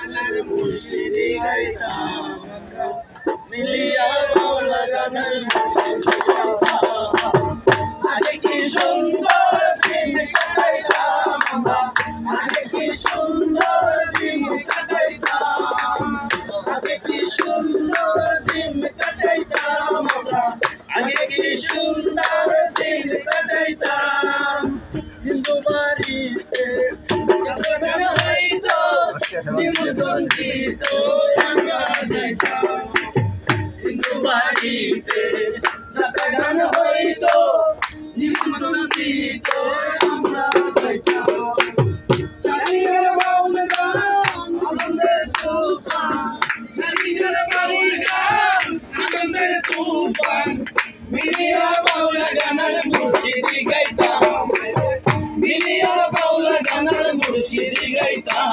গানার মুর্শিদি গাইতাম মিলিয়া বাউলা গানার মুর্শিদি গাইতাম আগে কি সুন্দর দিন কাটাইতাম আমরা আগে কি সুন্দর দিন কাটাইতাম আগে কি সুন্দর দিন কাটাইতাম আমরা আগে কি সুন্দর দিন কাটাইতাম হিন্দু বাড়িতে গান হইতো নিমন্ত্রণ দিত আমরা যাইতাম হিন্দু বাড়িতে গান হইতো নিমন্ত্রণ দিত আমরা যাইতাম চারিয়ার বাউল গান আনন্দের তুফান চারিয়ার বাউল গান আনন্দের তুফান মিলিয়া বাউলা গানার মুর্শিদি গাইতাম মিলিয়া বাউলা গানার মুর্শিদি গাইতাম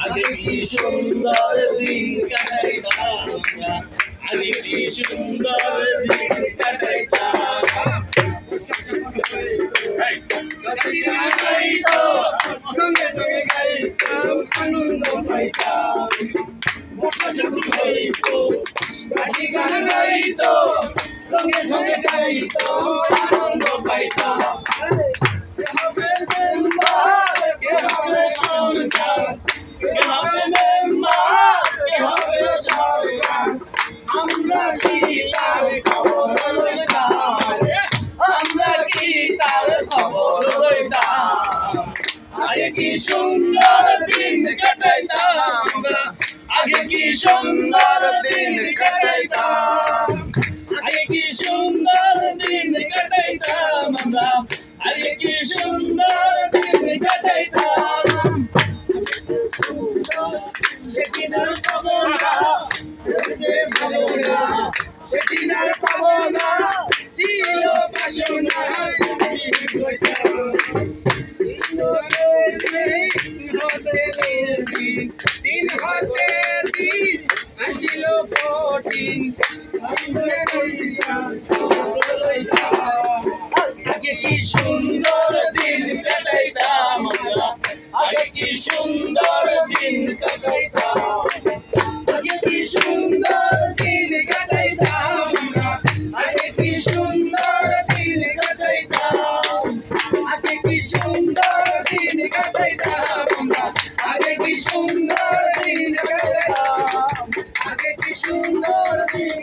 আগে কি সুন্দর দিন কাটাইতাম আগে কি সুন্দর দিন কাটাইতাম গাইতো রঙে রঙে গাইতাম আনন্দ পাইতাম বর্ষা যখন হইতো কাশি গান গাইতো রঙে রঙে গাইতো আনন্দ পাইতাম কে হবে মেম্বার কে হবে সরকার কে হবে মেম্বার কে হবে সরকার আমরা কি তার খবর লইতাম আমরা কি তার খবর লইতাম আগে কি সুন্দর দিন কাটাইতাম আমরা আগে কি সুন্দর দিন কাটাইতাম আগে কি সুন্দর দিন কাটাইতাম আমরা আগে কি সুন্দর দিন কাটাইতাম সেদিন আর পাবো না সেদিন আর পাবো না ছিল বাসনা দিন হতে দিন আসিল কঠিন আগে কি সুন্দর দিন কাটাইতাম আমরা আগে কি সুন্দর দিন কাটাইতাম